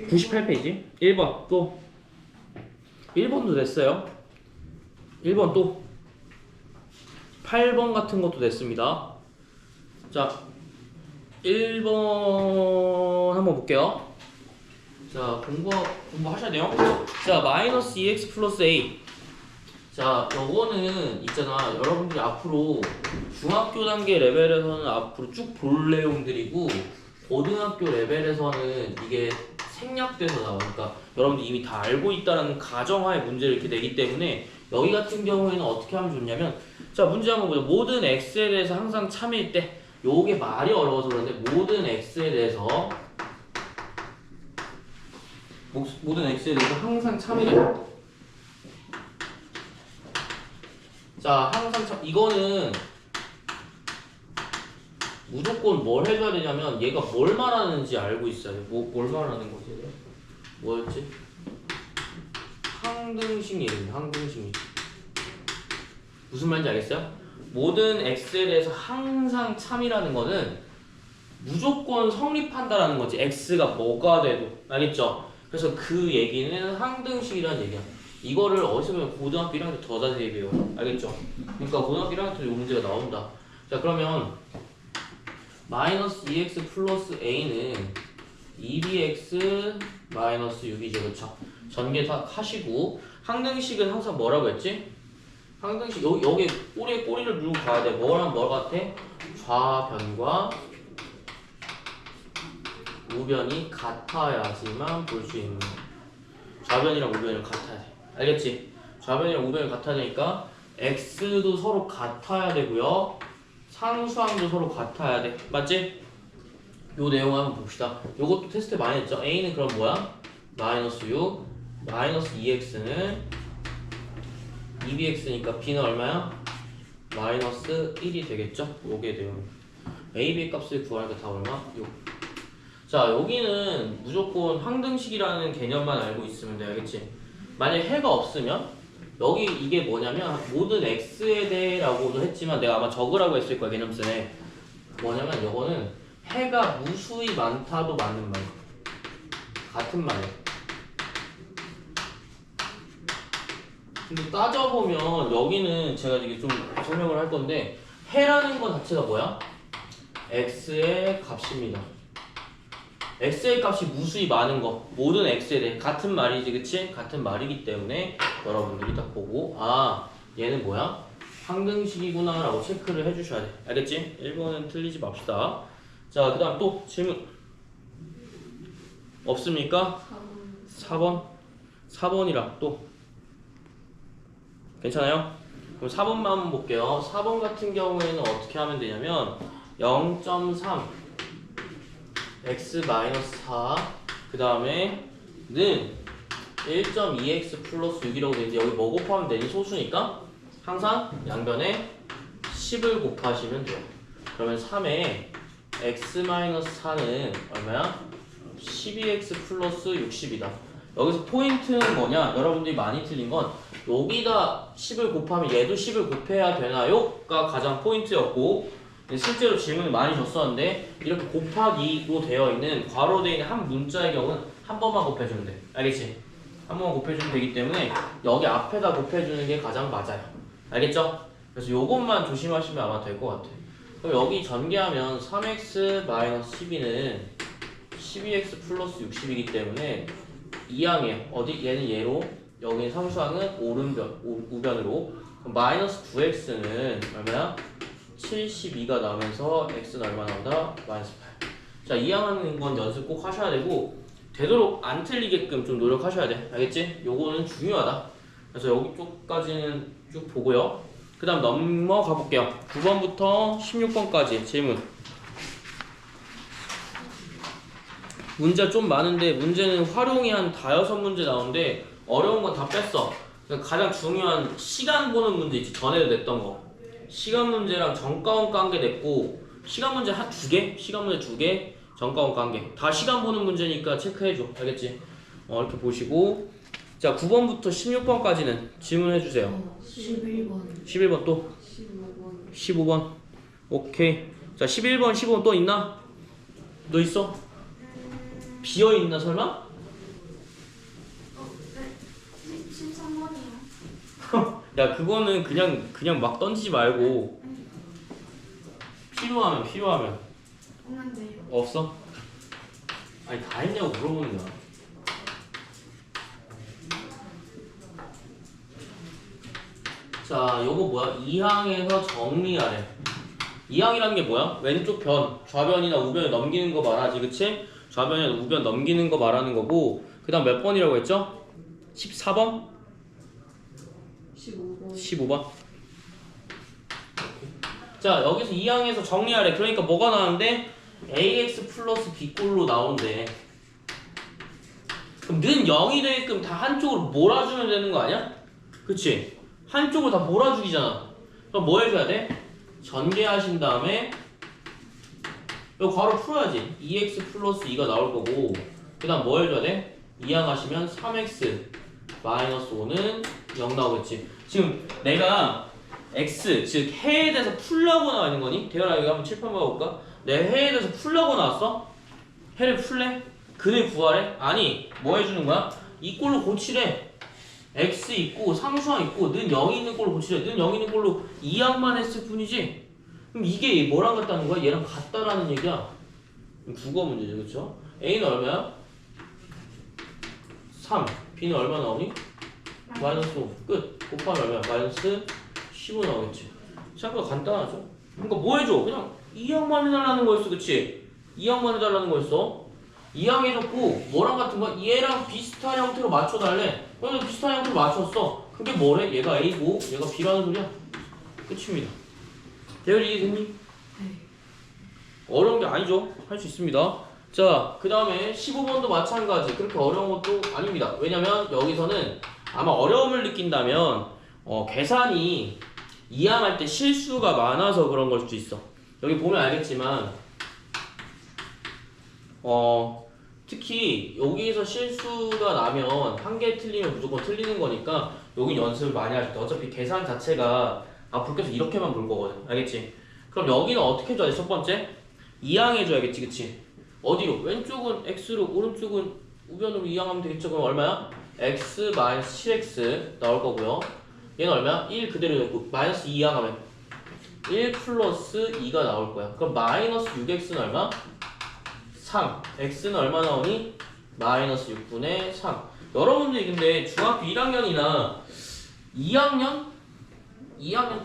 98페이지 1번 또 1번도 됐어요. 1번 또 8번 같은 것도 됐습니다. 자 1번 한번 볼게요. 자 공부하셔야 돼요. 자 마이너스 2x 플러스 a. 자 요거는 있잖아, 여러분들이 앞으로 중학교 단계 레벨에서는 앞으로 쭉 볼 내용들이고 고등학교 레벨에서는 이게 생략돼서 나오니까 여러분들이 이미 다 알고 있다는 가정하에 문제를 이렇게 내기 때문에 여기 같은 경우에는 어떻게 하면 좋냐면, 자 문제 한번 보자. 모든 x에 대해서 항상 참일 때, 요게 말이 어려워서 그런데 모든 x에 대해서 항상 참이래. 자 항상 참, 이거는 무조건 뭘 해줘야 되냐면 얘가 뭘 말하는지 알고 있어야 돼. 뭘 말하는 거지? 뭐였지? 항등식 얘기입니다. 항등식 얘기. 무슨 말인지 알겠어요? 모든 x에 대해서 항상 참이라는 거는 무조건 성립한다라는 거지. x가 뭐가 돼도. 알겠죠? 그래서 그 얘기는 항등식이라는 얘기야. 이거를 어디서 보면 고등학교 1학년 때 더 자세히 배워요. 알겠죠? 그러니까 고등학교 1학년 때 이 문제가 나온다. 자 그러면 마이너스 2x 플러스 a는 2bx 마이너스 6이죠. 그렇죠? 전개 다 하시고, 항등식은 항상 뭐라고 했지? 항등식 여기 꼬리를 물고 가야 돼. 뭐랑 뭐 같아? 좌변과 우변이 같아야지만 볼 수 있는 거야. 좌변이랑 우변이랑 같아야 돼. 알겠지? 좌변이랑 우변이 같아야 되니까 x도 서로 같아야 되고요. 상수항도 서로 같아야 돼. 맞지? 요 내용 한번 봅시다. 요것도 테스트 많이 했죠? a는 그럼 뭐야? 마이너스 6, 마이너스 2x는 2bx니까 b는 얼마야? 마이너스 1이 되겠죠? 요게 내용. a, b 값을 구하니까 다 얼마? 6. 자 여기는 무조건 항등식이라는 개념만 알고 있으면 돼. 알겠지? 만약에 해가 없으면 여기 이게 뭐냐면 모든 x에 대해라고도 했지만 내가 아마 적으라고 했을 거야 개념선에. 뭐냐면 요거는 해가 무수히 많다도 맞는 말, 같은 말이야. 근데 따져보면 여기는 제가 이게 좀 설명을 할 건데, 해라는 것 자체가 뭐야? x의 값입니다. x의 값이 무수히 많은 거, 모든 x에 대해 같은 말이지, 그치? 같은 말이기 때문에 여러분들이 딱 보고 아 얘는 뭐야? 항등식이구나 라고 체크를 해주셔야 돼. 알겠지? 1번은 틀리지 맙시다. 자 그 다음 또 질문 없습니까? 4번이랑 또 괜찮아요? 그럼 4번만 한번 볼게요. 4번 같은 경우에는 어떻게 하면 되냐면 0.3 x-4 그 다음에 는 1.2x 플러스 6이라고 되는데 여기 뭐 곱하면 되니? 소수니까 항상 양변에 10을 곱하시면 돼요. 그러면 3에 x-4는 얼마야? 12x 플러스 60이다. 여기서 포인트는 뭐냐? 여러분들이 많이 틀린 건 여기다 10을 곱하면 얘도 10을 곱해야 되나요? 가 가장 포인트였고, 실제로 질문을 많이 줬었는데 이렇게 곱하기로 되어 있는 괄호되어 있는 한 문자의 경우는 한 번만 곱해주면 돼. 알겠지? 한 번만 곱해주면 되기 때문에 여기 앞에다 곱해주는 게 가장 맞아요. 알겠죠? 그래서 요것만 조심하시면 아마 될 것 같아. 그럼 여기 전개하면 3x-12는 12x 플러스 60이기 때문에 2항이에요. 어디? 얘는 얘로, 여기 상수항은 우변으로. 그럼 마이너스 9x는 얼마야? 72가 나오면서 x는 얼마 나온다? 마이너스 8. 자, 이항하는 건 연습 꼭 하셔야 되고 되도록 안 틀리게끔 좀 노력하셔야 돼. 알겠지? 요거는 중요하다. 그래서 여기 쪽까지는 쭉 보고요. 그 다음 넘어가 볼게요. 9번부터 16번까지 질문. 문제 좀 많은데 문제는 활용이 한 5문제 나오는데 어려운 건 다 뺐어. 가장 중요한 시간 보는 문제 있지. 전에도 냈던 거. 시간 문제랑 정가원 깐게 냈고, 시간 문제 한 2개? 시간 문제 2개, 정가원 깐게. 다 시간 보는 문제니까 체크해줘. 알겠지? 이렇게 보시고. 자, 9번부터 16번까지는 질문해주세요. 11번 또? 15번. 오케이. 자, 11번, 15번 또 있나? 너 있어? 비어있나 설마? 야 그거는 그냥 막 던지지 말고 필요하면 없는데요. 없어? 아니 다 했냐고 물어보는 거야. 자 요거 뭐야? 2항에서 정리하래. 2항이라는 게 뭐야? 왼쪽 변, 좌변이나 우변을 넘기는 거 말하지, 그치? 좌변이나 우변 넘기는 거 말하는 거고, 그 다음 몇 번이라고 했죠? 14번? 15번. 15번. 자 여기서 2항에서 정리하래. 그러니까 뭐가 나오는데 ax 플러스 b꼴로 나온대. 그럼 는 0이 되게끔 다 한쪽으로 몰아주면 되는 거 아니야? 그치? 한쪽으로 다 몰아주기잖아. 그럼 뭐 해줘야 돼? 전개하신 다음에 이거 괄호 풀어야지. 2x 플러스 2가 나올 거고, 그 다음 뭐 해줘야 돼? 2항 하시면 3x 마이너스 5는 0 나오겠지. 지금 내가 x, 즉 해에 대해서 풀라고 나와 있는 거니? 대현아 여기 한번 칠판 봐볼까? 내 해에 대해서 풀라고 나왔어? 해를 풀래? 근을 구하래? 아니 뭐 해주는 거야? 이 꼴로 고치래. x 있고 상수항 있고 는 0이 있는 꼴로 고치래. 는 0이 있는 꼴로 2항만 했을 뿐이지. 그럼 이게 뭐랑 같다는 거야? 얘랑 같다라는 얘기야. 국어 문제죠, 그쵸? a는 얼마야? 3. b는 얼마 나오니? 마이너스 5. 끝. 곱하면 얼마야? 마이너스 15 나오겠지. 생각보다 간단하죠? 그러니까 뭐 해줘? 그냥 2항만 해달라는 거였어, 그치? 2항만 해달라는 거였어. 2항 해줬고 뭐랑 같은 거야? 얘랑 비슷한 형태로 맞춰달래. 그래서 비슷한 형태로 맞췄어. 그게 뭐래? 얘가 A고 얘가 B라는 소리야. 끝입니다. 대열이 이해됐니? 네. 어려운 게 아니죠. 할 수 있습니다. 자, 그 다음에 15번도 마찬가지. 그렇게 어려운 것도 아닙니다. 왜냐면 여기서는 아마 어려움을 느낀다면 계산이 이항할 때 실수가 많아서 그런 걸 수도 있어. 여기 보면 알겠지만 특히 여기서 실수가 나면 한 개 틀리면 무조건 틀리는 거니까 여기 연습을 많이 할 때 어차피 계산 자체가 불 켜서 이렇게만 볼 거거든. 알겠지? 그럼 여기는 어떻게 해줘야 돼? 첫 번째 2항 해줘야겠지, 그치? 어디로? 왼쪽은 x로, 오른쪽은 우변으로 2항 하면 되겠죠? 그럼 얼마야? x 마이너스 7x 나올 거고요. 얘는 얼마야? 1 그대로 됐고 마이너스 2항 하면 1 플러스 2가 나올 거야. 그럼 마이너스 6x는 얼마? 3. x는 얼마 나오니? 마이너스 6분의 3. 여러분들이 근데 중학교 1학년이나 2학년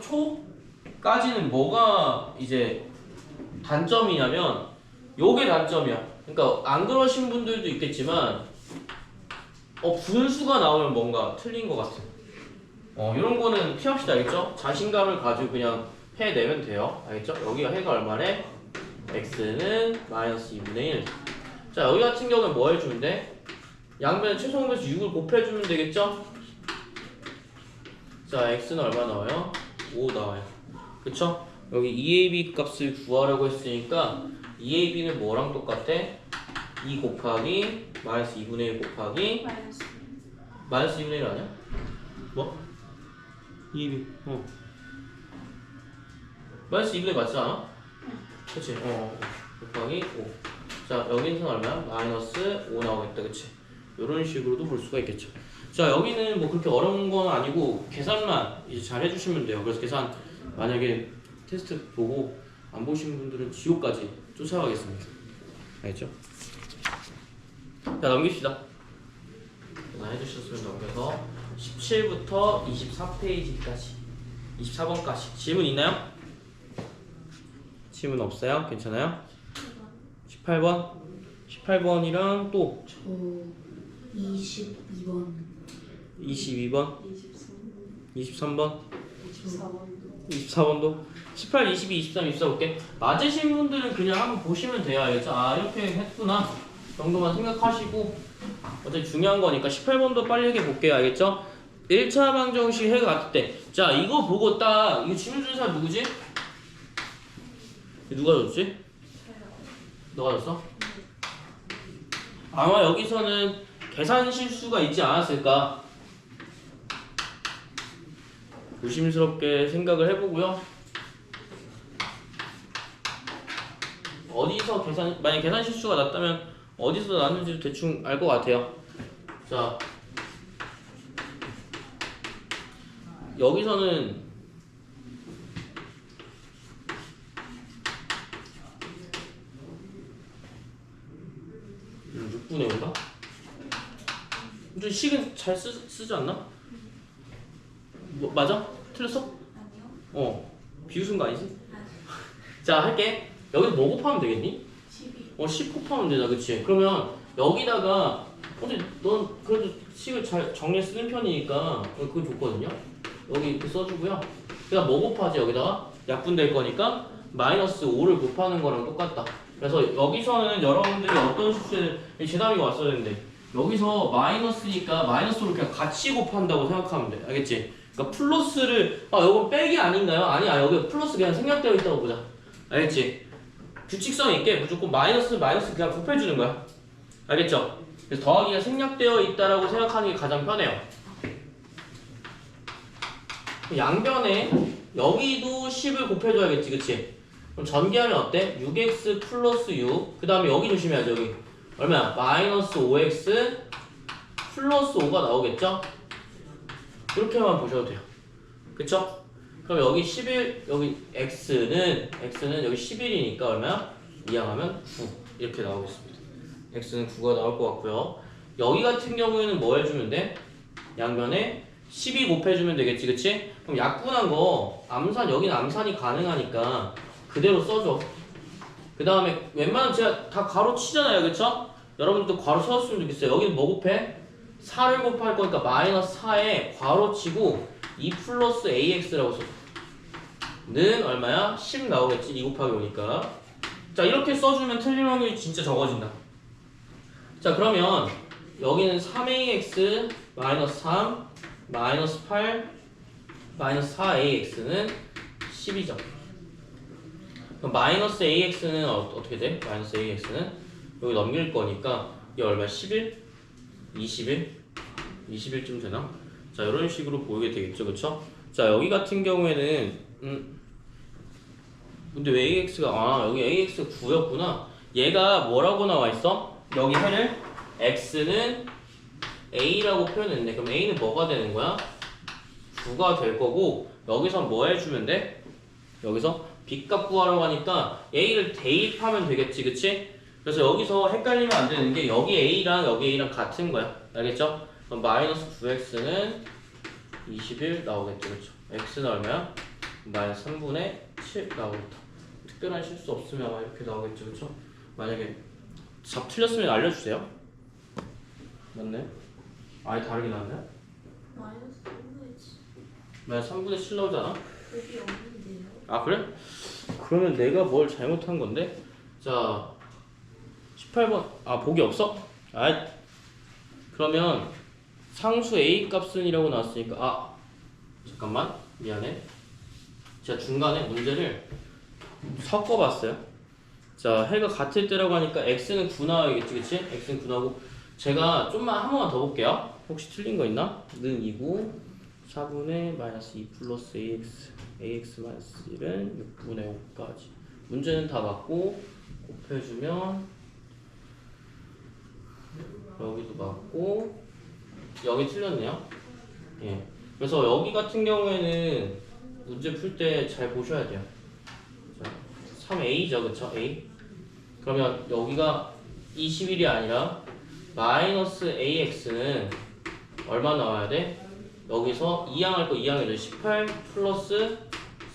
초까지는 뭐가 이제 단점이냐면 요게 단점이야. 그러니까 안 그러신 분들도 있겠지만 분수가 나오면 뭔가 틀린 것 같아. 이런 거는 피합시다. 알겠죠? 자신감을 가지고 그냥 해내면 돼요. 알겠죠? 여기가 해가 얼마래? x는 마이너스 2분의 1. 자 여기 같은 경우는 뭐 해주면 돼? 양변에 최소공배수 6을 곱해주면 되겠죠? 자 x는 얼마 나와요? 5 나와요. 그쵸? 여기 2ab 값을 구하려고 했으니까 2ab는 뭐랑 똑같아? 2 곱하기 마이너스 2분의 1 곱하기 마이너스 2분의 1 아니야? 뭐? 2ab 마이너스 2분의 1 맞지 않아? 그치? 곱하기 5. 자 여기는 얼마야? 마이너스 5 나오겠다. 그치? 이런 식으로도 볼 수가 있겠죠. 자 여기는 뭐 그렇게 어려운 건 아니고 계산만 이제 잘 해주시면 돼요. 그래서 계산 만약에 테스트 보고 안 보신 분들은 지옥까지 쫓아가겠습니다. 알겠죠? 자 넘깁시다. 계산 해주셨으면 넘겨서 17부터 24페이지까지 24번까지 질문 있나요? 질문 없어요? 괜찮아요? 18번? 18번이랑 또 22번. 22번? 23번? 24번. 24번도? 18, 22, 23, 24 볼게. 맞으신 분들은 그냥 한번 보시면 돼요. 알겠죠? 아 이렇게 했구나 정도만 생각하시고 어차피 중요한 거니까 18번도 빨리 해게 볼게요. 알겠죠? 1차 방정식 해가 같을 때 자 이거 보고 딱 이거 질문 주는 사람 누구지? 누가 줬지? 너가 줬어? 아마 여기서는 계산 실수가 있지 않았을까? 조심스럽게 생각을 해보고요. 어디서 만약 계산 실수가 났다면 어디서 났는지도 대충 알 것 같아요. 자, 여기서는 6분의 5인가? 좀 식은 잘 쓰지 않나? 뭐, 맞아? 틀렸어? 아니요. 비웃은 거 아니지? 아니. 자, 할게. 여기서 뭐 곱하면 되겠니? 12. 10 곱하면 되잖아, 그치? 그러면 여기다가 근데 넌 그래도 식을 잘 정리해 쓰는 편이니까 그건 좋거든요. 여기 이렇게 써주고요. 그다음 뭐 곱하지 여기다가? 약분될 거니까 마이너스 5를 곱하는 거랑 똑같다. 그래서 여기서는 여러분들이 어떤 수치를 재담이가 왔어야 되는데 여기서 마이너스니까 마이너스로 그냥 같이 곱한다고 생각하면 돼. 알겠지? 그러니까 플러스를 이건 빼기 아닌가요? 아니야. 여기 플러스 그냥 생략되어 있다고 보자. 알겠지? 규칙성 있게 무조건 마이너스 그냥 곱해주는 거야. 알겠죠? 그래서 더하기가 생략되어 있다라고 생각하는 게 가장 편해요. 양변에 여기도 10을 곱해줘야겠지, 그치? 그럼 전개하면 어때? 6x 플러스 6. 그 다음에 여기 조심해야죠, 여기. 얼마야? 마이너스 5x 플러스 5가 나오겠죠? 이렇게만 보셔도 돼요. 그쵸? 그럼 여기 11, 여기 x는 여기 11이니까 얼마야? 이항하면 9 이렇게 나오겠습니다. x는 9가 나올 것 같고요. 여기 같은 경우에는 뭐 해주면 돼? 양변에 12 곱해주면 되겠지, 그치? 그럼 약분한 거 암산, 여기는 암산이 가능하니까 그대로 써줘. 그 다음에 웬만하면 제가 다 가로 치잖아요, 그쵸? 여러분들도 가로 쳐줬으면 좋겠어요. 여기는 뭐 곱해? 4를 곱할 거니까 마이너스 4에 괄호 치고 2 플러스 ax라고 써줘. 는 얼마야? 10 나오겠지, 2 곱하기 5니까. 자, 이렇게 써주면 틀릴 확률이 진짜 적어진다. 자, 그러면 여기는 3ax 마이너스 3 마이너스 8 마이너스 4ax는 12점. 그럼 마이너스 ax는 어떻게 돼? 마이너스 ax는 여기 넘길 거니까 이게 얼마? 11? 21? 21쯤 되나? 자, 이런 식으로 보이게 되겠죠, 그쵸? 자, 여기 같은 경우에는 근데 왜 ax가 여기 ax 9였구나. 얘가 뭐라고 나와 있어? 여기 해를 x는 a라고 표현했네. 그럼 a는 뭐가 되는 거야? 9가 될 거고 여기서 뭐 해주면 돼? 여기서 b값 구하라고 하니까 a를 대입하면 되겠지, 그치? 그래서 여기서 헷갈리면 안 되는 게 여기 a랑 여기 a랑 같은 거야. 알겠죠? 그럼 마이너스 9x는 21 나오겠죠, 그쵸? x는 얼마야? 마이너스 3분의 7 나오겠다. 특별한 실수 없으면 아마 이렇게 나오겠죠, 그쵸? 만약에 답 틀렸으면 알려주세요. 맞네? 아예 다르게 나왔나요? 마이너스 3분의 7. 마이너스 3분의 7 나오잖아? 여기 없는데요? 아, 그래? 그러면 내가 뭘 잘못한 건데? 자, 18번. 복이 없어? 그러면 상수 a 값은이라고 나왔으니까 잠깐만, 미안해. 제가 중간에 문제를 섞어봤어요. 자, 해가 같을 때라고 하니까 x는 9 나와야겠지, 그치? x는 9 나오고 제가 좀만 한 번만 더 볼게요. 혹시 틀린 거 있나? 는 2고 4분의 마이너스 2 플러스 ax 마이너스 1은 6분의 5까지. 문제는 다 맞고 곱해주면 여기도 맞고 여기 틀렸네요. 예. 그래서 여기 같은 경우에는 문제 풀 때 잘 보셔야 돼요. 자, 3a죠, 그쵸? a. 그러면 여기가 21이 아니라 마이너스 ax는 얼마 나와야 돼? 여기서 2항할 거 2항해줘. 18 플러스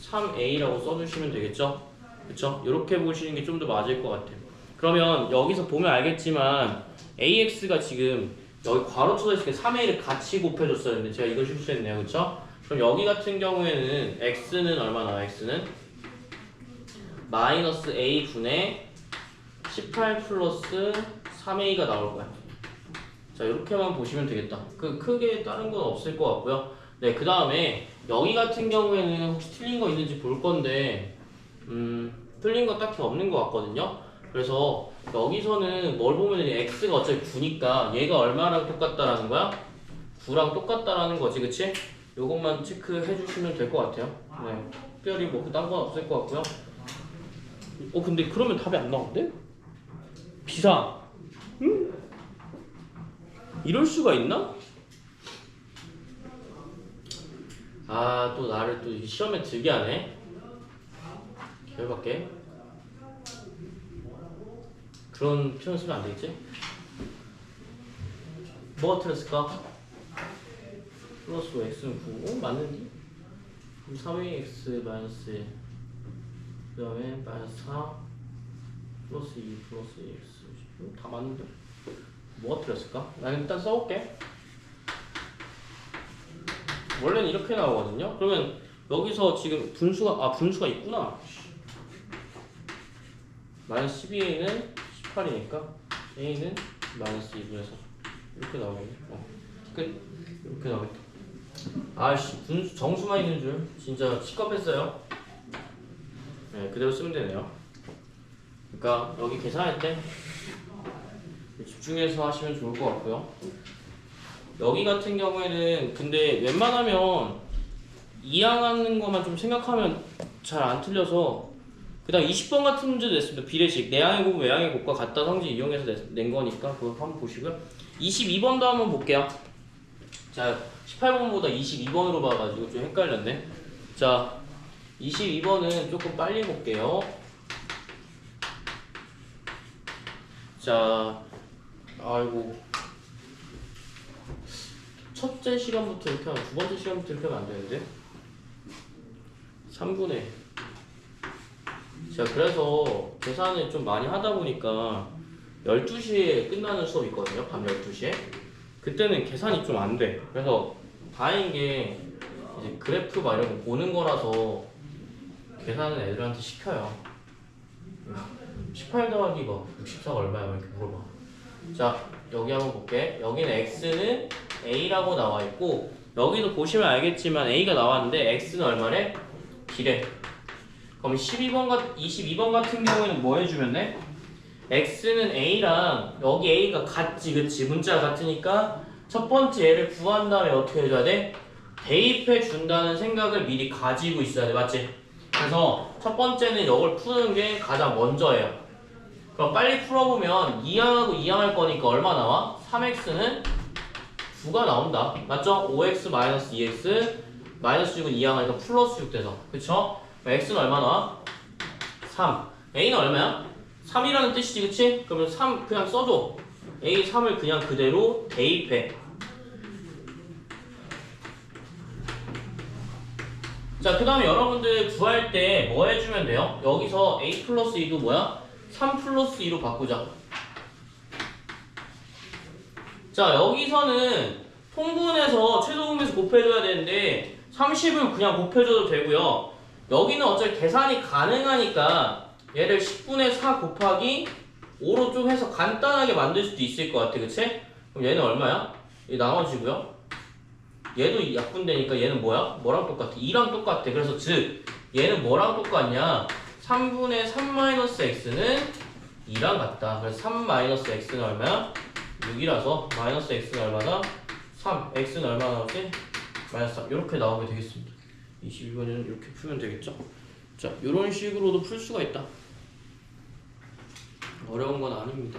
3a라고 써주시면 되겠죠? 그쵸? 이렇게 보시는 게 좀 더 맞을 것 같아요. 그러면 여기서 보면 알겠지만 ax가 지금 여기 괄호 쳐져 있으니까 3a를 같이 곱해줬어야 했는데 제가 이걸 실수했네요, 그쵸? 그럼 여기 같은 경우에는 x는 얼마 나와? x는 마이너스 a분의 18 플러스 3a가 나올 거야. 자, 이렇게만 보시면 되겠다. 크게 다른 건 없을 것 같고요. 네, 그 다음에 여기 같은 경우에는 혹시 틀린 거 있는지 볼 건데 틀린 거 딱히 없는 것 같거든요. 그래서 여기서는 뭘 보면 x가 어차피 9니까 얘가 얼마랑 똑같다라는 거야? 9랑 똑같다라는 거지, 그치? 요것만 체크해 주시면 될 것 같아요. 네, 특별히 뭐 딴 건 없을 것 같고요. 근데 그러면 답이 안 나오는데? 비상. 이럴 수가 있나? 아, 또 나를 또 시험에 들게 하네. 열받게. 그런 표현 쓰면 안 되겠지? 뭐가 틀렸을까? 플러스 x는 9. 맞는데? 그럼 3ax 마이너스 1. 그 다음에 마이너스 4 플러스 2 플러스 x. 다 맞는데? 뭐가 틀렸을까? 난 일단 써볼게. 원래는 이렇게 나오거든요. 그러면 여기서 지금 분수가 있구나. 마이너스 12a는 18이니까 a는 마이너스 2분의 4 이렇게 나오겠네. 끝. 이렇게 나오겠다. 아씨, 분수 정수만 있는 줄 진짜 시겁했어요. 네, 그대로 쓰면 되네요. 그러니까 여기 계산할 때 집중해서 하시면 좋을 것 같고요. 여기 같은 경우에는 근데 웬만하면 이항하는 것만 좀 생각하면 잘 안 틀려서 그 다음 20번 같은 문제도 냈습니다. 비례식 내항의 곱 외항의 곱과 같다 성질 이용해서 낸 거니까 그거 한번 보시고요. 22번도 한번 볼게요. 자, 18번보다 22번으로 봐가지고 좀 헷갈렸네. 자, 22번은 조금 빨리 볼게요. 자, 아이고, 첫째 시간부터 이렇게 하면 두 번째 시간부터 이렇게 하면 안 되는데 3분의 제가 그래서 계산을 좀 많이 하다 보니까 12시에 끝나는 수업이 있거든요. 밤 12시에 그때는 계산이 좀 안 돼. 그래서 다행인 게 이제 그래프 막 이런 거 보는 거라서 계산은 애들한테 시켜요. 18 더하기 뭐 64가 얼마야? 이렇게 물어봐. 자, 여기 한번 볼게. 여기는 x는 a라고 나와 있고 여기도 보시면 알겠지만 a가 나왔는데 x는 얼마래? b래. 그럼 22번 같은 경우에는 뭐 해주면 돼? x는 a랑 여기 a가 같지, 그치? 문자가 같으니까 첫 번째 얘를 구한 다음에 어떻게 해줘야 돼? 대입해 준다는 생각을 미리 가지고 있어야 돼, 맞지? 그래서 첫 번째는 이걸 푸는 게 가장 먼저예요. 그럼 빨리 풀어보면 2항하고 2항할 거니까 얼마 나와? 3x는 9가 나온다. 맞죠? 5x 마이너스 2x 마이너스 6은 2항하니까 플러스 6 돼서. 그쵸? x는 얼마 나와? 3. a는 얼마야? 3이라는 뜻이지, 그치? 그러면 3 그냥 써줘. a 3을 그냥 그대로 대입해. 자, 그 다음에 여러분들 구할 때 뭐 해주면 돼요? 여기서 a 플러스 2도 뭐야? 3 플러스 2로 바꾸자. 자, 여기서는 통분해서 최소분에서 곱해줘야 되는데 30을 그냥 곱해줘도 되고요. 여기는 어차피 계산이 가능하니까 얘를 10분의 4 곱하기 5로 좀 해서 간단하게 만들 수도 있을 것 같아, 그치? 그럼 얘는 얼마야? 얘 나머지고요. 얘도 약분되니까 얘는 뭐야? 뭐랑 똑같아? 2랑 똑같아. 그래서 즉 얘는 뭐랑 똑같냐? 3분의 3-x는 2랑 같다. 그래서 3-x는 얼마야? 6이라서 마이너스 x는 얼마나? 3. x는 얼마나 나오지? 마이너스 3. 이렇게 나오게 되겠습니다. 22번은 이렇게 풀면 되겠죠? 자, 이런 식으로도 풀 수가 있다. 어려운 건 아닙니다.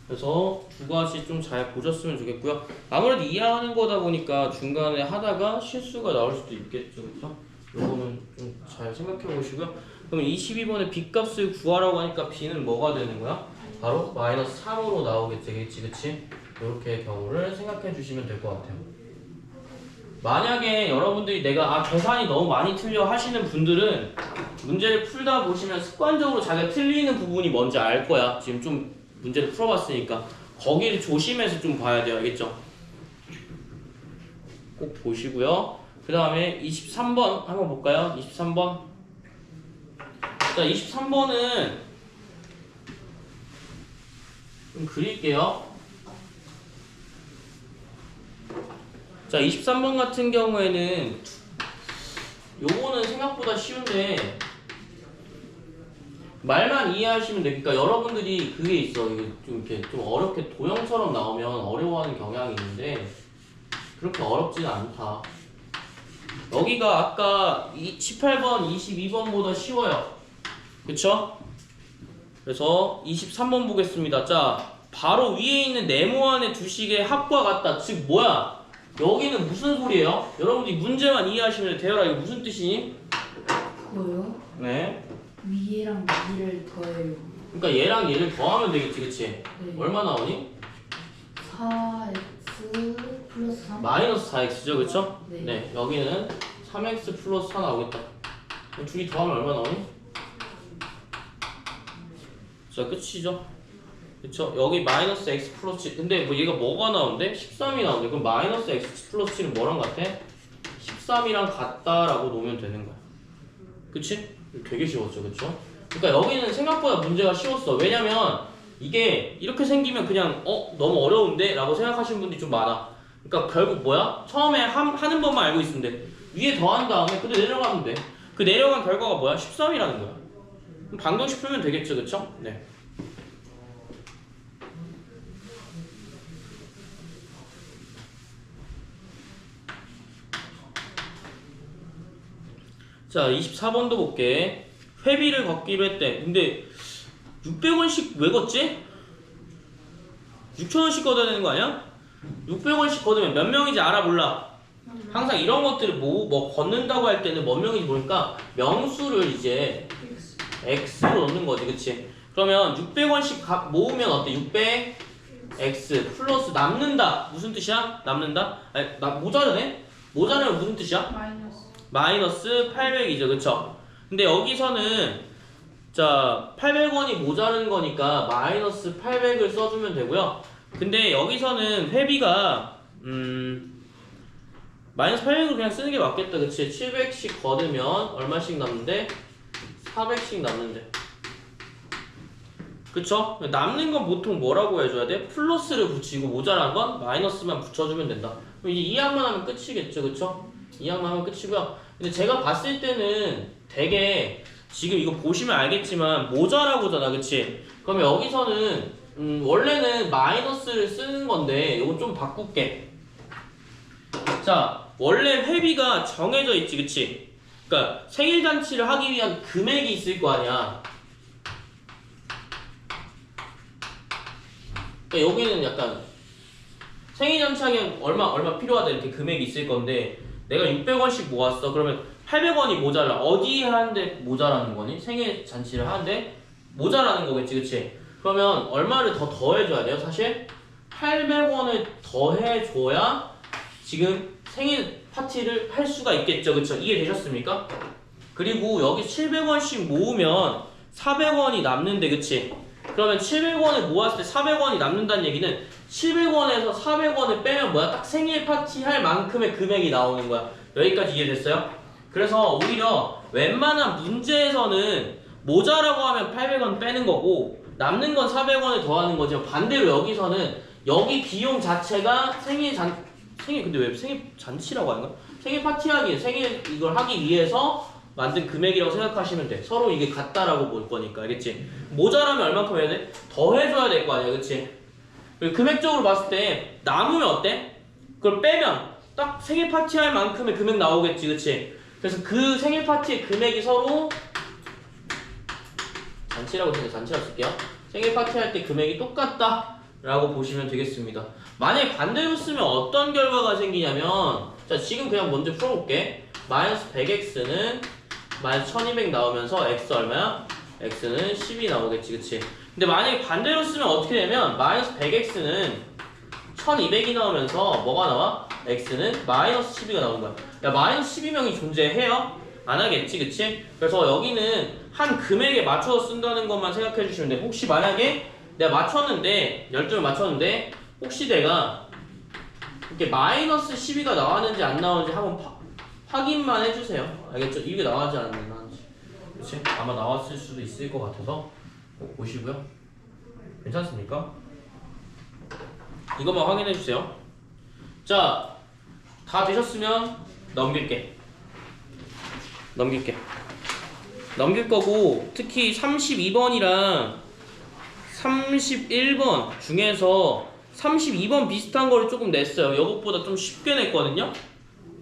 그래서 두 가지 좀 잘 보셨으면 좋겠고요. 아무래도 이해하는 거다 보니까 중간에 하다가 실수가 나올 수도 있겠죠, 그렇죠? 요거는 좀 잘 생각해 보시고요. 그럼 22번에 b 값을 구하라고 하니까 b는 뭐가 되는 거야? 바로 마이너스 3으로 나오겠지, 그치? 이렇게 경우를 생각해 주시면 될 것 같아요. 만약에 여러분들이 내가 계산이 너무 많이 틀려 하시는 분들은 문제를 풀다 보시면 습관적으로 자기가 틀리는 부분이 뭔지 알 거야. 지금 좀 문제를 풀어봤으니까 거기를 조심해서 좀 봐야 돼요, 알겠죠? 꼭 보시고요. 그 다음에 23번 한번 볼까요? 23번. 자, 23번은 좀 그릴게요. 자, 23번 같은 경우에는 요거는 생각보다 쉬운데 말만 이해하시면 돼. 그러니까 여러분들이 그게 있어. 이게 좀 이렇게 좀 어렵게 도형처럼 나오면 어려워하는 경향이 있는데 그렇게 어렵지는 않다. 여기가 아까 18번, 22번보다 쉬워요. 그쵸? 그래서 23번 보겠습니다. 자, 바로 위에 있는 네모안의 두 식의 합과 같다. 즉 뭐야? 여기는 무슨 소리예요? 여러분들이 문제만 이해하시면 돼요. 대열아, 이거 무슨 뜻이니? 그거요? 네. 위에랑 위를 더해요. 그러니까 얘랑 얘를 더하면 되겠지, 그치? 네. 얼마 나오니? 4x 플러스 3. 마이너스 4x죠, 그쵸? 네. 여기는 3x 플러스 4 나오겠다. 그럼 둘이 더하면 얼마 나오니? 자, 끝이죠? 그쵸? 여기 마이너스 x 플러스 7. 근데 뭐 얘가 뭐가 나오는데? 13이 나오는데 그럼 마이너스 x 플러스 7은 뭐랑 같아? 13이랑 같다라고 놓으면 되는 거야. 그치? 되게 쉬웠죠, 그쵸? 그러니까 여기는 생각보다 문제가 쉬웠어. 왜냐면 이게 이렇게 생기면 그냥 너무 어려운데? 라고 생각하시는 분들이 좀 많아. 그러니까 결국 뭐야? 처음에 하는 법만 알고 있으면 돼. 위에 더한 다음에 그대로 내려가면 돼. 그 내려간 결과가 뭐야? 13이라는 거야. 그럼 방정식 풀면 되겠죠, 그쵸? 네. 자, 24번도 볼게. 회비를 걷기로 했대. 근데 600원씩 왜 걷지? 6,000원씩 걷어야 되는 거 아니야? 600원씩 걷으면 몇 명인지 알아 몰라? 항상 이런 것들을 뭐 걷는다고 할 때는 몇 명인지 모르니까 명수를 이제 x로 넣는 거지, 그치? 그러면 600원씩 모으면 어때? 600x 플러스 남는다. 무슨 뜻이야? 남는다? 아니, 모자르네? 모자르면 무슨 뜻이야? 마이너스 800이죠, 그쵸? 근데 여기서는 자 800원이 모자른 거니까 마이너스 800을 써주면 되고요. 근데 여기서는 회비가 마이너스 800을 그냥 쓰는 게 맞겠다, 그치? 700씩 걷으면 얼마씩 남는데? 400씩 남는데, 그쵸? 남는 건 보통 뭐라고 해줘야 돼? 플러스를 붙이고 모자란 건 마이너스만 붙여주면 된다. 그럼 이제 이항만 하면 끝이겠죠, 그쵸? 이항만 하면 끝이고요. 근데 제가 봤을 때는 되게 지금 이거 보시면 알겠지만 모자라고잖아, 그치? 그러면 여기서는 원래는 마이너스를 쓰는 건데 이거 좀 바꿀게. 자, 원래 회비가 정해져 있지, 그치? 그러니까 생일잔치를 하기 위한 금액이 있을 거 아니야. 그러니까 여기는 약간 생일잔치 하기엔 얼마 필요하다 이렇게 금액이 있을 건데 내가 600원씩 모았어. 그러면 800원이 모자라. 어디 하는데 모자라는 거니? 생일 잔치를 하는데 모자라는 거겠지, 그치? 그러면 얼마를 더 더해줘야 돼요, 사실? 800원을 더해줘야 지금 생일 파티를 할 수가 있겠죠, 그쵸? 이해되셨습니까? 그리고 여기 700원씩 모으면 400원이 남는데, 그치? 그러면 700원을 모았을 때 400원이 남는다는 얘기는 700원에서 400원을 빼면 뭐야? 딱 생일 파티 할 만큼의 금액이 나오는 거야. 여기까지 이해됐어요? 그래서 오히려 웬만한 문제에서는 모자라고 하면 800원 빼는 거고 남는 건 400원을 더하는 거죠. 반대로 여기서는 여기 비용 자체가 생일 근데 왜 생일 잔치라고 하는 거야? 생일 파티하기, 생일 이걸 하기 위해서 만든 금액이라고 생각하시면 돼. 서로 이게 같다라고 볼 거니까, 알겠지? 모자라면 얼만큼 해야 돼? 더 해줘야 될 거 아니야, 그치? 그리고 금액적으로 봤을 때 남으면 어때? 그걸 빼면 딱 생일 파티 할 만큼의 금액 나오겠지, 그치? 그래서 그 생일 파티의 금액이 서로 잔치라고 쓸게요. 생일 파티 할 때 금액이 똑같다 라고 보시면 되겠습니다. 만약에 반대로 쓰면 어떤 결과가 생기냐면, 자, 지금 그냥 먼저 풀어볼게. 마이너스 100x는 마이너스 1200 나오면서 x 얼마야? x는 10이 나오겠지, 그치? 근데 만약에 반대로 쓰면 어떻게 되면 마이너스 100x는 1200이 나오면서 뭐가 나와? x는 마이너스 12가 나오는 거야. 야, 마이너스 12명이 존재해요? 안 하겠지, 그치? 그래서 여기는 한 금액에 맞춰서 쓴다는 것만 생각해 주시면 돼. 혹시 만약에 내가 맞췄는데 12을 맞췄는데 혹시 내가 이렇게 마이너스 12가 나왔는지 안 나왔는지 한번 확인만 해주세요. 알겠죠? 이게 나왔지 않았는지. 그치? 아마 나왔을 수도 있을 것 같아서 꼭 보시고요. 괜찮습니까? 이것만 확인해주세요. 자, 다 되셨으면 넘길 거고, 특히 32번이랑 31번 중에서 32번 비슷한 거를 조금 냈어요. 이것보다 좀 쉽게 냈거든요.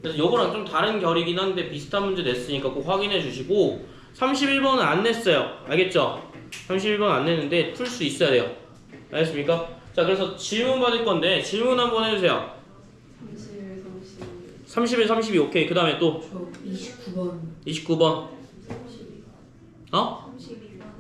그래서 이거랑 좀 다른 결이긴 한데 비슷한 문제 냈으니까 꼭 확인해 주시고, 31번은 안 냈어요. 알겠죠? 31번 안 냈는데 풀 수 있어야 돼요. 알겠습니까? 자, 그래서 질문 받을 건데 질문 한번 해주세요. 31에서 31, 32 오케이. 그 다음에 또 저 29번. 29번. 어?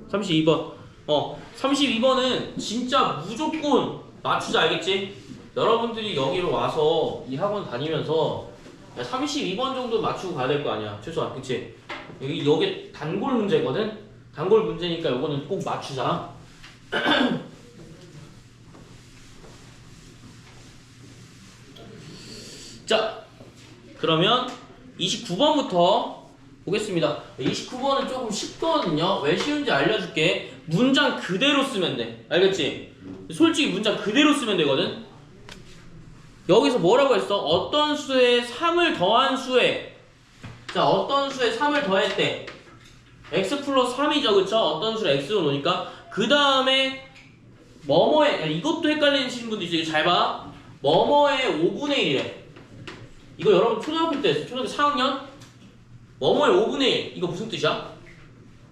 32번. 32번. 32번은 진짜 무조건 맞추자 알겠지? 여러분들이 여기로 와서 이 학원 다니면서 32번 정도 맞추고 가야 될 거 아니야. 최소한. 그치? 여기 단골 문제거든? 단골 문제니까 요거는 꼭 맞추자. 자, 그러면 29번부터 보겠습니다. 29번은 조금 쉽거든요. 왜 쉬운지 알려줄게. 문장 그대로 쓰면 돼. 알겠지? 솔직히 문장 그대로 쓰면 되거든. 여기서 뭐라고 했어? 어떤 수에 3을 더한 수에, 자, 어떤 수에 3을 더했대. x 플러스 3이죠. 그쵸? 어떤 수를 x로 놓으니까 그 다음에 뭐뭐에, 야, 이것도 헷갈리시는 분도 있어. 이거 잘 봐. 뭐뭐의 5분의 1이래. 이거 여러분 초등학교 때 했어. 초등학교 4학년? 뭐뭐의 5분의 1. 이거 무슨 뜻이야?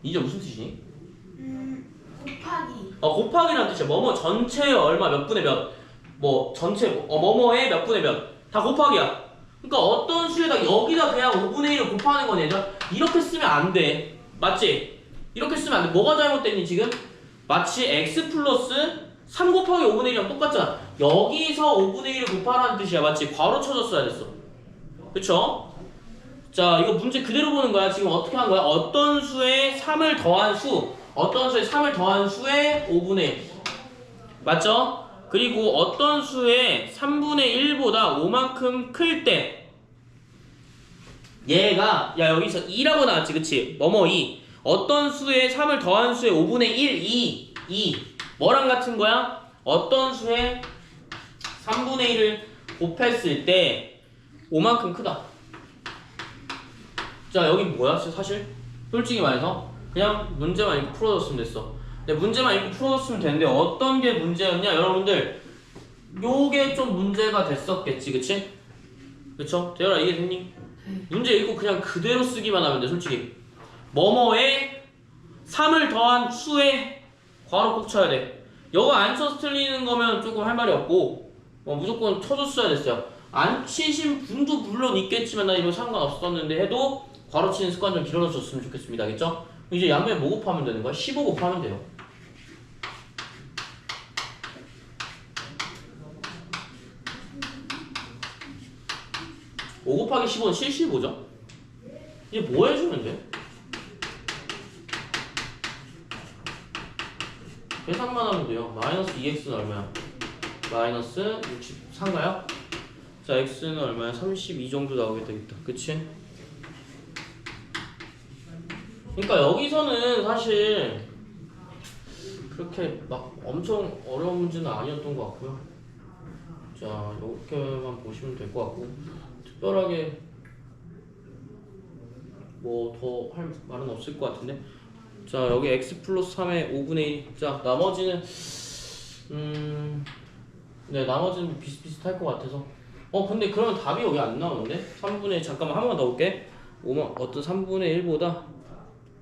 이제 무슨 뜻이니? 곱하기. 곱하기라는 뜻이야. 뭐뭐 전체의 얼마 몇 분의 몇. 뭐 전체 뭐뭐의 몇 분의 몇. 다 곱하기야. 그러니까 어떤 수에다 여기다 그냥 5분의 1을 곱하는 거네. 얘들아. 이렇게 쓰면 안 돼. 맞지? 이렇게 쓰면 안 돼. 뭐가 잘못됐니 지금? 마치 x 플러스 3 곱하기 5분의 1이랑 똑같잖아. 여기서 5분의 1을 곱하라는 뜻이야. 맞지? 괄호 쳐줬어야 됐어. 그쵸? 자, 이거 문제 그대로 보는 거야. 지금 어떻게 한 거야? 어떤 수에 3을 더한 수, 어떤 수에 3을 더한 수의 5분의 1. 맞죠? 그리고 어떤 수에 3분의 1보다 5만큼 클 때, 얘가, 야, 여기서 2라고 나왔지, 그치? 뭐뭐 2. 어떤 수에 3을 더한 수의 5분의 1, 2. 뭐랑 같은 거야? 어떤 수에 3분의 1을 곱했을 때 5만큼 크다. 자, 여기 뭐야? 사실 솔직히 말해서 그냥 문제만 읽고 풀어줬으면 됐어. 근데 문제만 읽고 풀어줬으면 되는데 어떤 게 문제였냐? 여러분들 요게 좀 문제가 됐었겠지, 그치? 그쵸? 대열아 이해됐니? 문제 읽고 그냥 그대로 쓰기만 하면 돼. 솔직히 뭐뭐에 3을 더한 수에 괄호 꼭 쳐야 돼. 이거 안 쳐서 틀리는 거면 조금 할 말이 없고 무조건 쳐줬어야 됐어요. 안 치신 분도 물론 있겠지만 나 이거 상관없었는데 해도 괄호 치는 습관 좀 길러줬으면 좋겠습니다. 알겠죠? 이제 양변에 뭐 곱하면 되는 거야? 15 곱하면 돼요. (5 곱하기 15는 75죠? 이제 뭐 해주면 돼? 계산만 하면 돼요. 마이너스 2x는 얼마야? 마이너스 64인가요? 자, x는 얼마야? 32 정도 나오게 되겠다. 그치? 그러니까 여기서는 사실 그렇게 막 엄청 어려운 문제는 아니었던 것 같고요. 자, 이렇게만 보시면 될 것 같고 특별하게 뭐 더 할 말은 없을 것 같은데. 자, 여기 x 플러스 3의 5분의 1. 자, 나머지는 네, 나머지는 비슷비슷할 것 같아서. 근데 그러면 답이 여기 안 나오는데? 3분의 잠깐만 한 번만 더 볼게. 어떤 3분의 1보다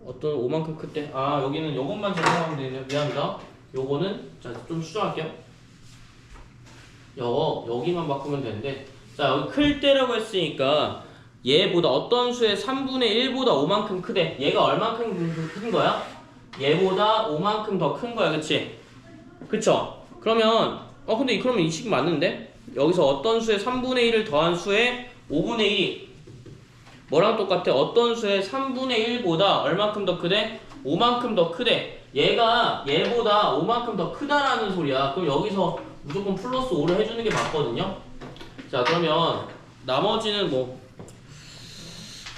어떤 5만큼 클 때. 아, 여기는 요것만 적용하면 되네요. 미안합니다. 요거는 자, 좀 수정할게요. 여기만 바꾸면 되는데. 자, 여기 클 때라고 했으니까 얘보다 어떤 수의 3분의 1보다 5만큼 크대. 얘가 얼만큼 큰 거야? 얘보다 5만큼 더 큰 거야. 그치? 그쵸? 그러면 근데 그러면 이 식 맞는데? 여기서 어떤 수의 3분의 1을 더한 수의 5분의 1이 뭐랑 똑같아? 어떤 수의 3분의 1보다 얼만큼 더 크대? 5만큼 더 크대. 얘가 얘보다 5만큼 더 크다라는 소리야. 그럼 여기서 무조건 플러스 5를 해주는 게 맞거든요? 자, 그러면 나머지는 뭐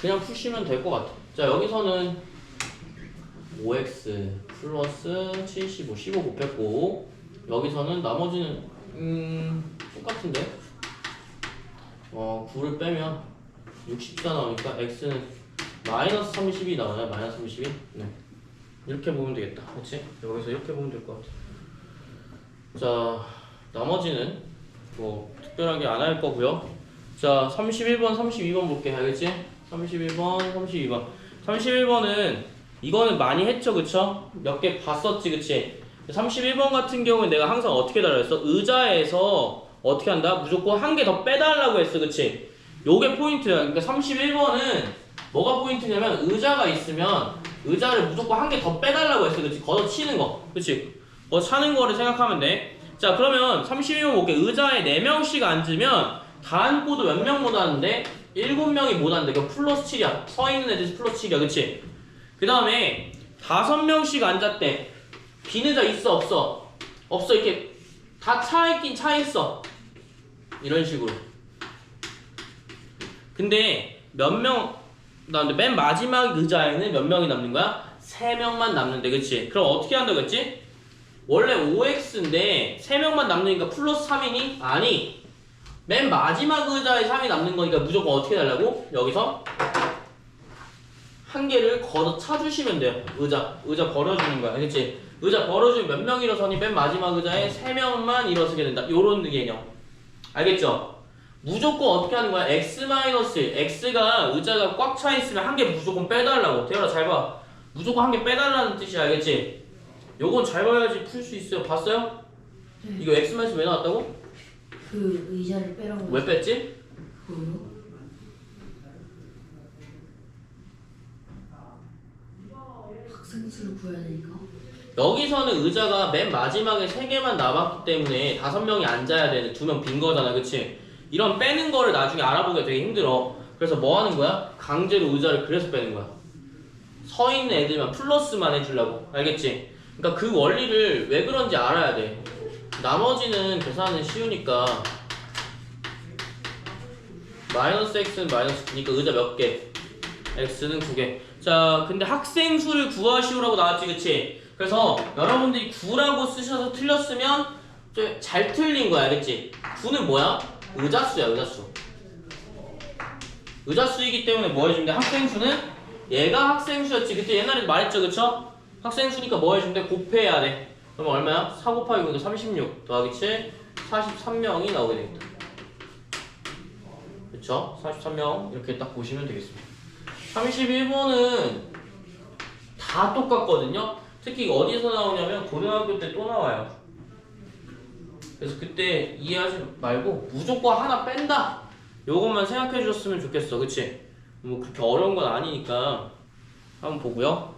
그냥 푸시면 될 것 같아. 자, 여기서는 5x 플러스 75, 15 곱했고 여기서는 나머지는 똑같은데 9를 빼면 64 나오니까 x는 마이너스 32 나와요. 마이너스 32. 네. 이렇게 보면 되겠다. 그렇지? 여기서 이렇게 보면 될 것 같아. 자, 나머지는 뭐 특별하게 안 할 거고요. 자, 31번, 32번 볼게. 알겠지? 31번, 32번. 31번은 이거는 많이 했죠, 그쵸? 몇 개 봤었지, 그치? 31번 같은 경우는 내가 항상 어떻게 달라 했어? 의자에서 어떻게 한다? 무조건 한 개 더 빼달라고 했어, 그치? 요게 포인트야. 그러니까 31번은 뭐가 포인트냐면 의자가 있으면 의자를 무조건 한 개 더 빼달라고 했어. 그치? 걷어치는 거. 그치? 차는 거를 생각하면 돼. 자, 그러면 32번 볼게. 의자에 4명씩 앉으면 다 앉고도 몇 명 못 앉는데 7명이 못 앉는데 그 플러스 7이야. 서 있는 애들 플러스 7이야. 그치? 그 다음에 5명씩 앉았대. 빈 의자 있어 없어? 없어. 이렇게 다 차 있긴 차 있어. 이런 식으로. 근데 몇 명 남는데 맨 마지막 의자에는 몇 명이 남는 거야? 3명만 남는데. 그치? 그럼 어떻게 한다고 했지? 원래 5x인데 3명만 남으니까 플러스 3이니? 아니, 맨 마지막 의자에 3이 남는 거니까 무조건 어떻게 달라고? 여기서 한 개를 걷어 차주시면 돼요. 의자 벌어주는 거야. 그치? 의자 벌어주면 몇 명 일어서니 맨 마지막 의자에 3명만 일어서게 된다. 요런 개념. 알겠죠? 무조건 어떻게 하는 거야? x-1 x가 의자가 꽉 차 있으면 한 개 무조건 빼달라고. 태열아 잘 봐. 무조건 한 개 빼달라는 뜻이야. 알겠지? 요건 잘 봐야지 풀 수 있어요. 봤어요? 네. 이거 x-1 왜 나왔다고? 그 의자를 빼라고. 왜 뺐지? 그거요? 학생 수를 구해야 되니까. 여기서는 의자가 맨 마지막에 3개만 남았기 때문에 5명이 앉아야 되는 2명 빈 거잖아. 그치? 이런 빼는 거를 나중에 알아보기가 되게 힘들어. 그래서 뭐 하는 거야? 강제로 의자를 그래서 빼는 거야. 서 있는 애들만 플러스만 해주려고. 알겠지? 그러니까 그 원리를 왜 그런지 알아야 돼. 나머지는 계산은 쉬우니까. 마이너스 x는 마이너스 9니까 의자 몇 개? x는 9개. 자, 근데 학생 수를 구하시오라고 나왔지, 그치? 그래서 여러분들이 9라고 쓰셔서 틀렸으면 좀 잘 틀린 거야, 알겠지? 9는 뭐야? 의자수야, 의자수. 의자수이기 때문에 뭐 해주면 돼? 학생 수는 얘가 학생 수였지. 그때 옛날에 말했죠, 그쵸? 학생 수니까 뭐 해주면 돼? 곱해야 돼. 그러면 얼마야? 4 곱하기 9는 36 더하기 7 43명이 나오게 되겠다. 그쵸? 43명 이렇게 딱 보시면 되겠습니다. 31번은 다 똑같거든요. 특히 어디서 나오냐면 고등학교 때 또 나와요. 그래서 그때 이해하지 말고 무조건 하나 뺀다, 요것만 생각해 주셨으면 좋겠어. 그치? 뭐 그렇게 어려운 건 아니니까 한번 보고요.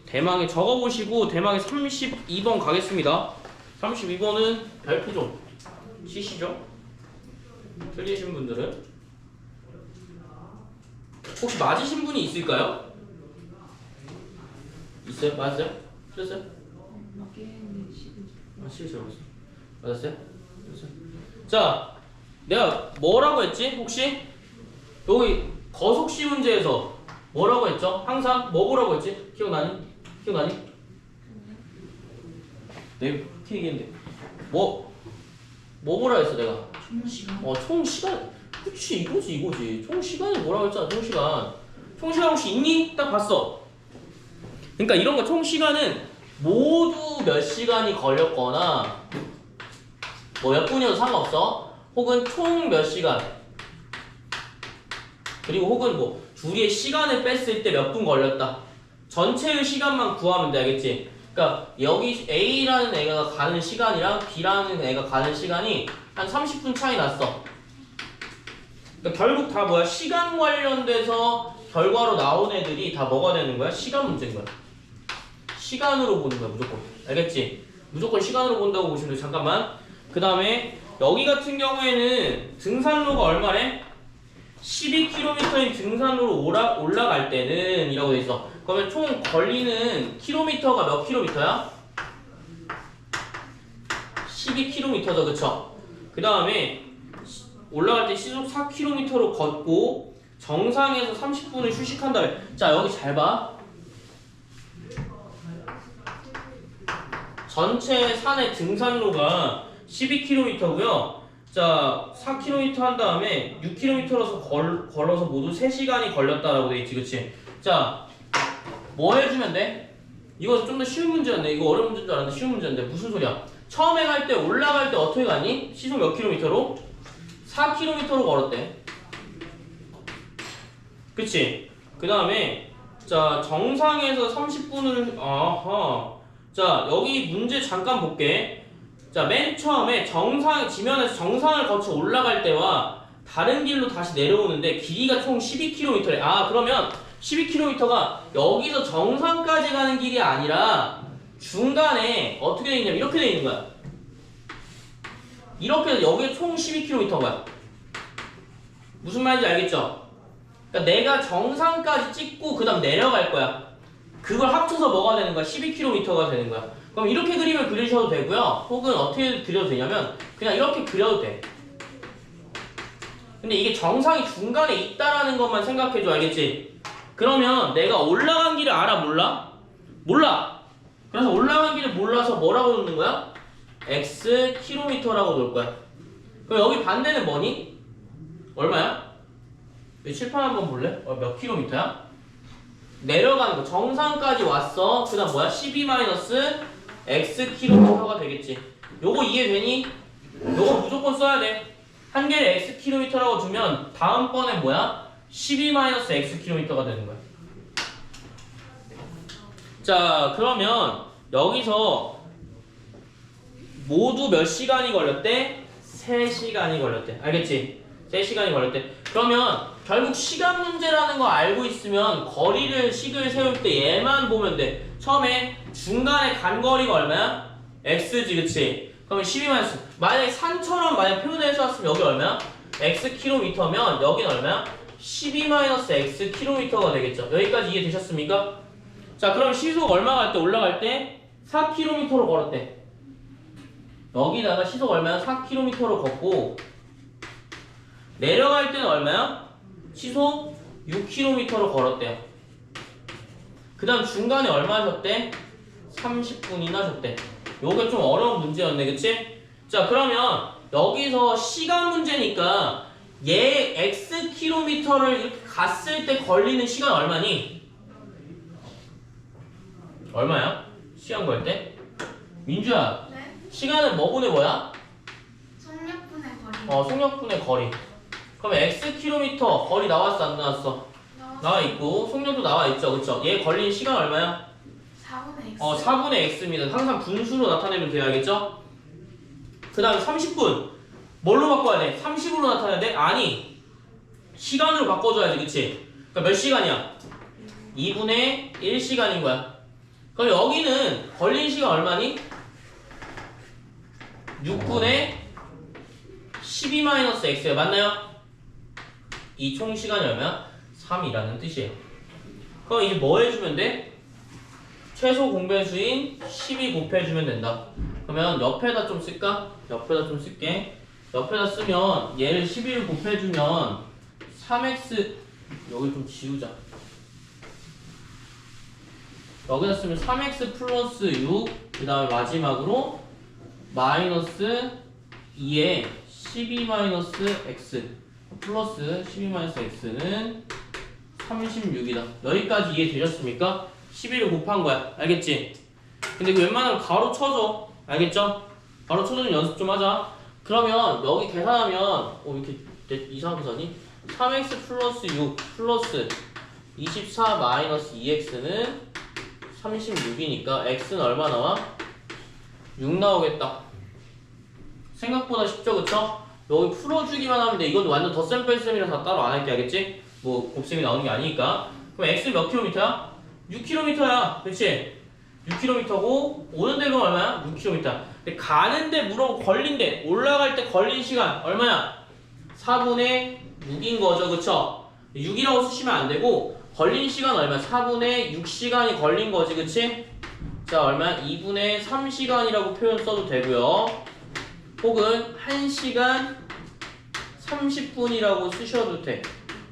대망에 적어보시고 대망에 32번 가겠습니다. 32번은 별표 좀 치시죠. 틀리신 분들은 혹시 맞으신 분이 있을까요? 있어요? 맞았어요? 틀렸어요? 아, 실수로 맞았어요? 틀렸어요? 자, 내가 뭐라고 했지? 혹시 여기 거속시 문제에서 뭐라고 했죠? 항상 뭐 보라고 했지? 기억나니? 기억나니? 내가 그렇게 얘기했는데 뭐 보라 했어 내가? 총 시간. 총 시간. 그치, 이거지. 총 시간이 뭐라고 했잖아. 총 시간. 총 시간 혹시 있니? 딱 봤어. 그러니까 이런 거 총 시간은 모두 몇 시간이 걸렸거나 뭐 몇 분이어도 상관없어. 혹은 총 몇 시간. 그리고 혹은 뭐 둘이의 시간을 뺐을 때 몇 분 걸렸다. 전체의 시간만 구하면 돼. 알겠지? 그러니까 여기 A라는 애가 가는 시간이랑 B라는 애가 가는 시간이 한 30분 차이 났어. 그러니까 결국 다 뭐야? 시간 관련돼서 결과로 나온 애들이 다 뭐가 되는 거야? 시간 문제인 거야. 시간으로 보는 거야, 무조건. 알겠지? 무조건 시간으로 본다고 보시면 돼. 잠깐만. 그 다음에 여기 같은 경우에는 등산로가 얼마래? 12km인 등산로로 올라갈 때는 이라고 돼 있어. 그러면 총 걸리는 킬로미터가 몇 킬로미터야? 12km죠, 그쵸? 그 다음에 올라갈 때 시속 4km로 걷고 정상에서 30분을 휴식한 다음에, 자 여기 잘 봐. 전체 산의 등산로가 12km고요. 자 4km 한 다음에 6km로서 걸어서 모두 3시간이 걸렸다라고 돼 있지, 그치? 자 뭐 해주면 돼? 이거 좀 더 쉬운 문제였네. 이거 어려운 문제인 줄 알았는데 쉬운 문제인데 무슨 소리야? 처음에 갈 때 올라갈 때 어떻게 가니? 시속 몇 킬로미터로? 4km로 걸었대. 그치? 그 다음에 자 정상에서 30분을 아하. 자 여기 문제 잠깐 볼게. 자 맨 처음에 지면에서 정상을 거쳐 올라갈 때와 다른 길로 다시 내려오는데 길이가 총 12km래. 아, 그러면 12km가 여기서 정상까지 가는 길이 아니라 중간에 어떻게 돼 있냐면 이렇게 돼 있는 거야. 이렇게 해서 여기에 총 12km인 거야. 무슨 말인지 알겠죠? 그러니까 내가 정상까지 찍고 그 다음 내려갈 거야. 그걸 합쳐서 뭐가 되는 거야? 12km가 되는 거야. 그럼 이렇게 그림을 그리셔도 되고요. 혹은 어떻게 그려도 되냐면 그냥 이렇게 그려도 돼. 근데 이게 정상이 중간에 있다라는 것만 생각해줘. 알겠지? 그러면 내가 올라간 길을 알아? 몰라? 몰라! 그래서 올라간 길을 몰라서 뭐라고 놓는 거야? x km라고 놓을 거야. 그럼 여기 반대는 뭐니? 얼마야? 여기 칠판 한번 볼래? 몇 킬로미터야? 내려가는 거. 정상까지 왔어. 그 다음 뭐야? 12-x 킬로미터가 되겠지. 요거 이해되니? 요거 무조건 써야 돼. 한 개를 x 킬로미터라고 주면 다음번에 뭐야? 12-x 킬로미터가 되는 거야. 자, 그러면 여기서 모두 몇 시간이 걸렸대? 3시간이 걸렸대. 알겠지? 3시간이 걸렸대. 그러면 결국 시간 문제라는 거 알고 있으면 식을 세울 때 얘만 보면 돼. 처음에 중간에 간 거리가 얼마야? x지, 그치? 그러면 12-. 만약에 산처럼 만약 표현해서 왔으면 여기 얼마야? x 킬로미터면 여기는 얼마야? 12-x 킬로미터가 되겠죠. 여기까지 이해되셨습니까? 자, 그럼 시속 얼마 갈 때? 올라갈 때 4km로 걸었대. 여기다가 시속 얼마야? 4km로 걷고 내려갈 때는 얼마야? 시속 6km로 걸었대요. 그 다음 중간에 얼마 하셨대? 30분이나 하셨대. 요게 좀 어려운 문제였네, 그치? 자, 그러면 여기서 시간 문제니까 얘 x 킬로미터를 이렇게 갔을 때 걸리는 시간 얼마니? 얼마야? 시간 걸 때? 민주야, 네? 시간은 뭐분의 뭐야? 성력분의 거리. 속력분의 거리. 그럼 x 킬로미터 거리 나왔어, 안 나왔어? 나와 있고 속력도 나와 있죠, 그쵸? 얘 걸린 시간 얼마야? 4분의 x. 4분의 x입니다. 항상 분수로 나타내면 돼요, 알겠죠? 그 다음에 30분 뭘로 바꿔야 돼? 30으로 나타내야 돼? 아니, 시간으로 바꿔줘야지, 그치? 그러니까 몇 시간이야? 2분의 1시간인 거야. 그럼 여기는 걸린 시간 얼마니? 6분의 12-x야. 맞나요? 이 총 시간이 얼마야? 3이라는 뜻이에요. 그럼 이제 뭐 해주면 돼? 최소 공배수인 12 곱해주면 된다. 그러면 옆에다 좀 쓸까? 옆에다 좀 쓸게. 옆에다 쓰면 얘를 12를 곱해주면 3x, 여기 좀 지우자. 여기다 쓰면 3x 플러스 6, 그 다음에 마지막으로 마이너스 2에 12-x 플러스 12-x는 36이다. 여기까지 이해되셨습니까? 11을 곱한 거야. 알겠지? 근데 이거 웬만하면 가로 쳐줘. 알겠죠? 가로 쳐주는 연습 좀 하자. 그러면 여기 계산하면 이렇게 이상하게 사니? 3x 플러스 6 플러스 24 마이너스 2x는 36이니까 x는 얼마 나와? 6 나오겠다. 생각보다 쉽죠, 그쵸? 여기 풀어주기만 하면 돼. 이건 완전 덧셈 뺄셈이라서 따로 안 할게, 알겠지? 뭐 곱셈이 나오는 게 아니니까. 그럼 x 몇 킬로미터야? 6km야, 그렇지? 6km고 오는 데가 얼마야? 6km. 근데 가는데 걸린데 올라갈 때 걸린 시간 얼마야? 4분의 6인 거죠, 그쵸? 6이라고 쓰시면 안 되고 걸린 시간 얼마야? 4분의 6시간이 걸린 거지, 그치? 자, 얼마야? 2분의 3시간이라고 표현 써도 되고요. 혹은 1시간 30분이라고 쓰셔도 돼.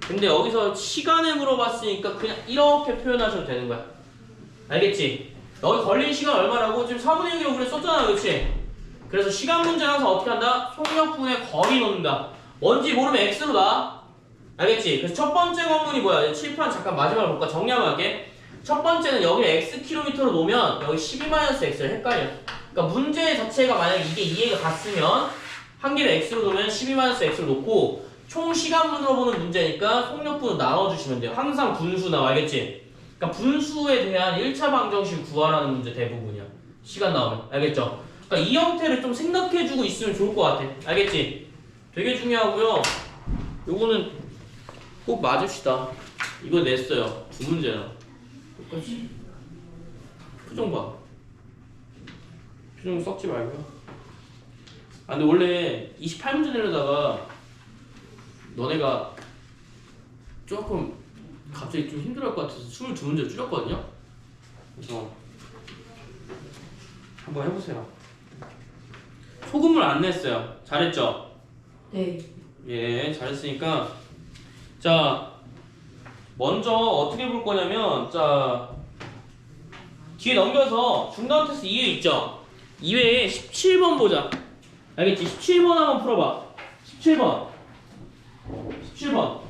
근데 여기서 시간을 물어봤으니까 그냥 이렇게 표현하셔도 되는 거야. 알겠지? 여기 걸린 시간 얼마라고? 지금 4분의 6이라고 그래 썼잖아, 그치? 그래서 시간 문제는 항상 어떻게 한다? 속력분의 거리 놓는다. 뭔지 모르면 x로 나. 알겠지? 그래서 첫 번째 관문이 뭐야? 칠판 잠깐 마지막으로 볼까? 정리하고 할게. 첫 번째는 여기 x 킬로미터로 놓으면 여기 12-x를 헷갈려. 그러니까 문제 자체가 만약에 이게 이해가 갔으면 한 개를 x로 놓으면 12-x로 놓고 총 시간분으로 보는 문제니까 속력분을 나눠주시면 돼요. 항상 분수 나와, 알겠지? 그러니까 분수에 대한 1차 방정식 구하라는 문제 대부분이야. 시간 나오면. 알겠죠? 그러니까 이 형태를 좀 생각해주고 있으면 좋을 것 같아. 알겠지? 되게 중요하고요. 요거는 꼭 맞읍시다. 이거 냈어요. 두 문제나. 똑같이. 표정 봐. 표정 썩지 말고요. 아 근데 원래 28문제 내려다가 너네가 조금 갑자기 좀 힘들어할 것 같아서 22문제 줄였거든요. 그래서 한번 해보세요. 소금물 안 냈어요. 잘했죠? 네. 예, 잘했으니까 자 먼저 어떻게 볼 거냐면 자 뒤에 넘겨서 중간 테스트 2회 있죠? 2회에 17번 보자. 알겠지? 17번 한번 풀어봐. 17번 17번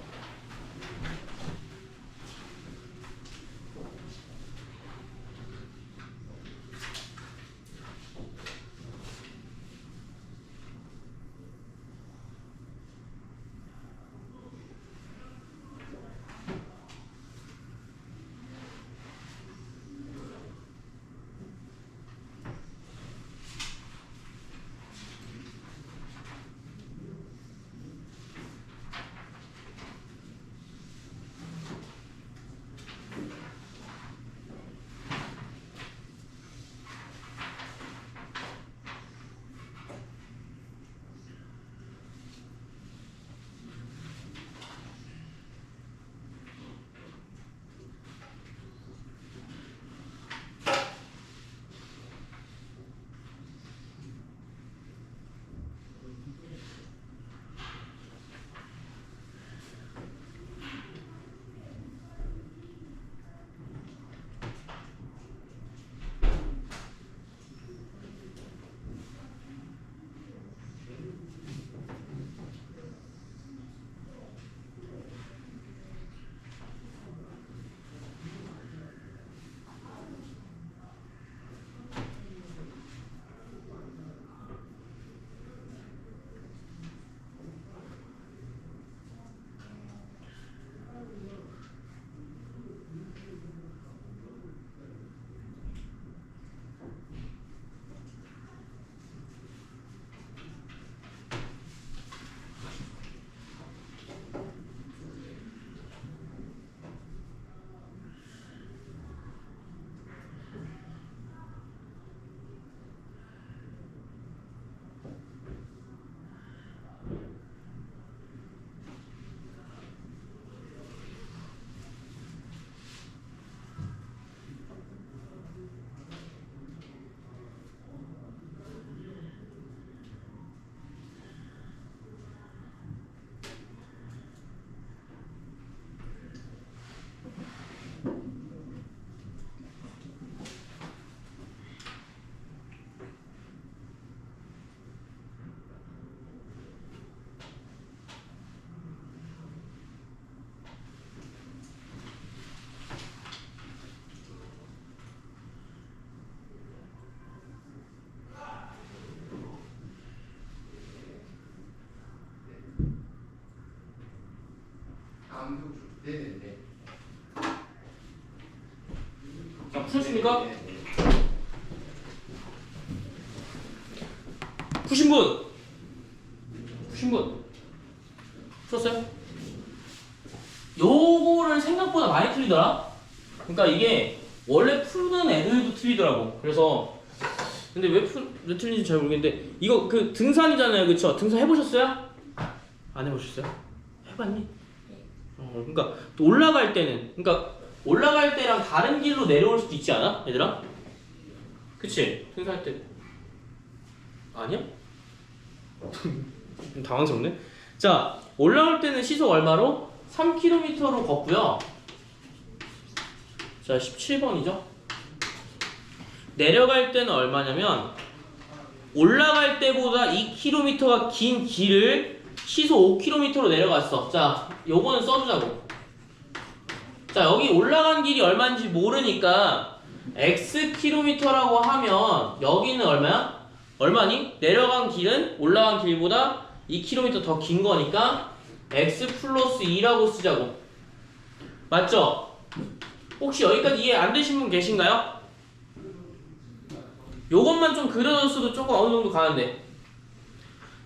네네네. 자, 푸셨습니까? 푸신 분? 푸신 분? 풀었어요? 요거를 생각보다 많이 틀리더라? 그러니까 이게 원래 푸는 애들도 틀리더라고. 그래서 근데 왜 틀린지 잘 모르겠는데 이거 그 등산이잖아요, 그쵸? 등산 해보셨어요? 안 해보셨어요? 해봤니? 그러니까 또 올라갈 때는 그러니까 올라갈 때랑 다른 길로 내려올 수도 있지 않아? 얘들아? 그치? 등산할 때 아니야? 좀 당황스럽네. 자, 올라올 때는 시속 얼마로? 3km로 걷고요. 자, 17번이죠. 내려갈 때는 얼마냐면 올라갈 때보다 2km가 긴 길을 시속 5km로 내려갔어. 자, 요거는 써주자고. 자, 여기 올라간 길이 얼마인지 모르니까 Xkm라고 하면 여기는 얼마야? 얼마니? 내려간 길은 올라간 길보다 2km 더 긴 거니까 X 플러스 2라고 쓰자고. 맞죠? 혹시 여기까지 이해 안 되신 분 계신가요? 요것만 좀 그려줬어도 조금 어느 정도 가는데.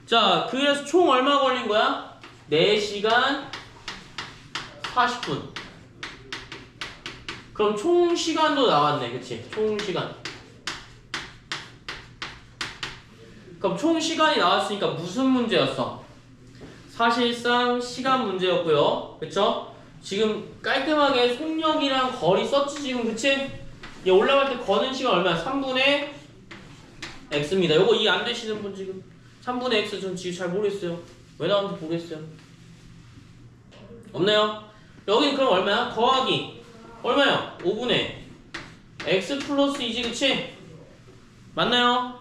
자, 그래서 총 얼마 걸린 거야? 4시간 40분. 그럼 총 시간도 나왔네. 그치? 총 시간. 그럼 총 시간이 나왔으니까 무슨 문제였어? 사실상 시간 문제였고요. 그쵸? 지금 깔끔하게 속력이랑 거리 썼지 지금. 그치? 얘 올라갈 때 거는 시간 얼마야? 3분의 x입니다. 요거 이해 안 되시는 분 지금 3분의 x 전 지금 잘 모르겠어요. 왜 나오는지 모르겠어요. 없나요? 여기는 그럼 얼마야? 더하기 얼마요? 5분의 x 플러스 2지. 그치? 맞나요?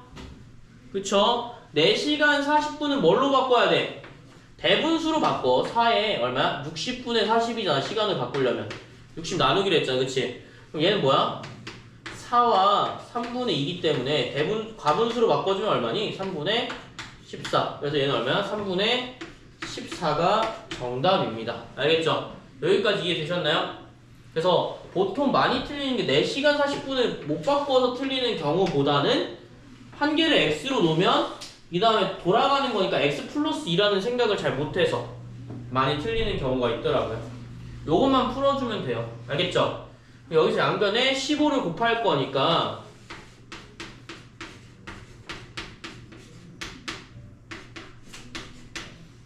그쵸? 4시간 40분은 뭘로 바꿔야 돼? 대분수로 바꿔. 4에 얼마야? 60분의 40이잖아. 시간을 바꾸려면 60 나누기로 했잖아. 그치? 그럼 얘는 뭐야? 4와 3분의 2이기 때문에 과분수로 바꿔주면 얼마니? 3분의 14. 그래서 얘는 얼마야? 3분의 14가 정답입니다. 알겠죠? 여기까지 이해되셨나요? 그래서 보통 많이 틀리는 게 4시간 40분을 못 바꿔서 틀리는 경우보다는 한 개를 x로 놓으면 이 다음에 돌아가는 거니까 x 플러스 2라는 생각을 잘 못해서 많이 틀리는 경우가 있더라고요. 요것만 풀어주면 돼요. 알겠죠? 여기서 양변에 15를 곱할 거니까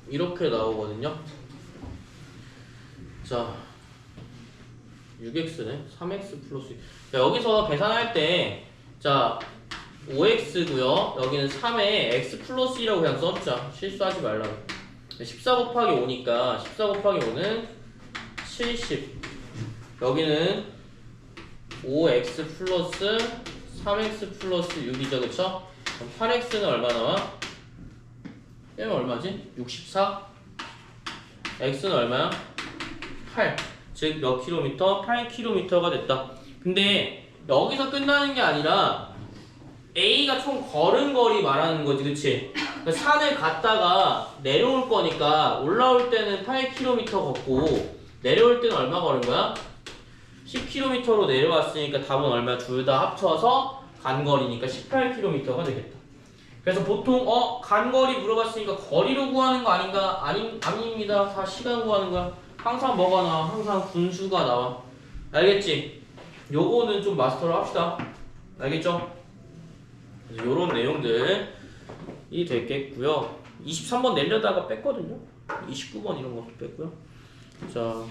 이렇게 나오거든요. 자, 6x네. 3x 플러스 2. 자, 여기서 계산할 때 자 5x고요. 여기는 3에 x 플러스 2라고 그냥 써주자. 실수하지 말라고. 14 곱하기 5니까 14 곱하기 5는 70. 여기는 5x 플러스 3x 플러스 6이죠. 그쵸? 그럼 8x는 얼마 나와? 빼면 얼마지? 64? x는 얼마야? 8. 즉 몇 킬로미터? 8km가 됐다. 근데 여기서 끝나는 게 아니라 A가 총 걸은 거리 말하는 거지. 그치? 그러니까 산을 갔다가 내려올 거니까 올라올 때는 8km 걷고 내려올 때는 얼마 걸은 거야? 10km로 내려왔으니까 답은 얼마야? 둘 다 합쳐서 간 거리니까 18km가 되겠다. 그래서 보통 간 거리 물어봤으니까 거리로 구하는 거 아닌가? 아닙니다. 다 시간 구하는 거야. 항상 뭐가 나와? 항상 분수가 나와. 알겠지? 요거는 좀 마스터를 합시다. 알겠죠? 요런 내용들이 되겠고요. 23번 내려다가 뺐거든요. 29번 이런 것도 뺐고요. 자,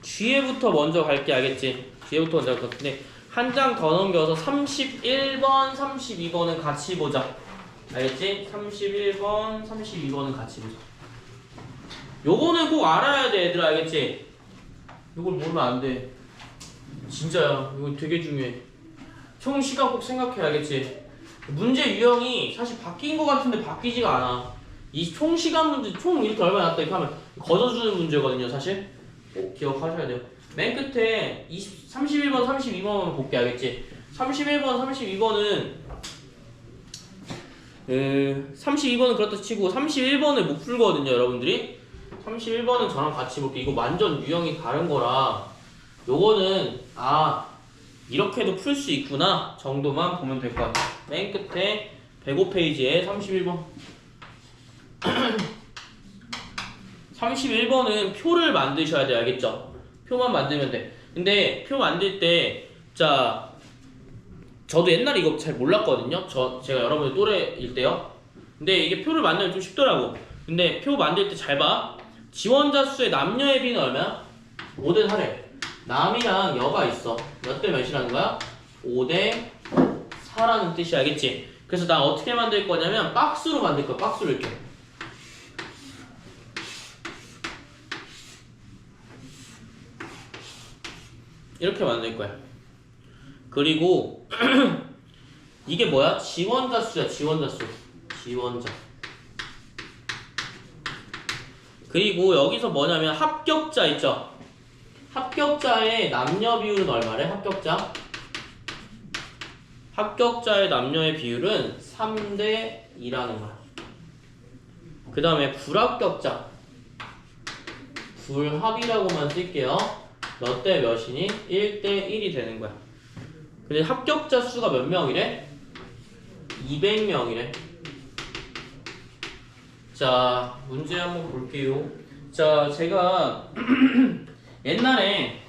뒤에부터 먼저 갈게. 알겠지? 뒤에부터 먼저 갈 것 같은데 한 장 더 넘겨서 31번, 32번은 같이 보자. 알겠지? 31번, 32번은 같이 보자. 요거는 꼭 알아야 돼, 얘들아. 알겠지? 요걸 모르면 안 돼. 진짜야. 이거 되게 중요해. 총 시간 꼭 생각해. 알겠지? 문제 유형이 사실 바뀐 것 같은데 바뀌지가 않아. 이 총 시간 문제, 총 이렇게 얼마 났다 이렇게 하면 거둬주는 문제거든요. 사실 꼭 기억하셔야 돼요. 맨 끝에 31번, 32번만 볼게. 알겠지? 31번, 32번은 32번은 그렇다 치고 31번을 못 풀거든요. 여러분들이 31번은 저랑 같이 볼게. 이거 완전 유형이 다른 거라 요거는 이렇게도 풀 수 있구나 정도만 보면 될 것 같아. 맨 끝에 105페이지에 31번 31번은 표를 만드셔야 돼. 알겠죠? 표만 만들면 돼. 근데 표 만들 때 자 저도 옛날에 이거 잘 몰랐거든요. 제가 여러분들 또래일 때요. 근데 이게 표를 만들면 좀 쉽더라고. 근데 표 만들 때 잘 봐. 지원자 수의 남녀의 비는 얼마야? 5대 4래. 남이랑 여가 있어. 몇 대 몇이라는 거야? 5대 4라는 뜻이. 알겠지? 그래서 나 어떻게 만들 거냐면 박스로 만들 거야. 박스로 이렇게. 이렇게 만들 거야. 그리고 이게 뭐야? 지원자 수야. 지원자 수. 지원자. 그리고 여기서 뭐냐면 합격자 있죠? 합격자의 남녀 비율은 얼마래? 합격자의 남녀의 비율은 3대 2라는 거야. 그 다음에 불합격자 불합이라고만 쓸게요. 몇 대 몇이니? 1대 1이 되는 거야. 근데 합격자 수가 몇 명이래? 200명이래. 자, 문제 한번 볼게요. 자, 제가 옛날에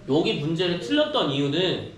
여기 문제를 틀렸던 이유는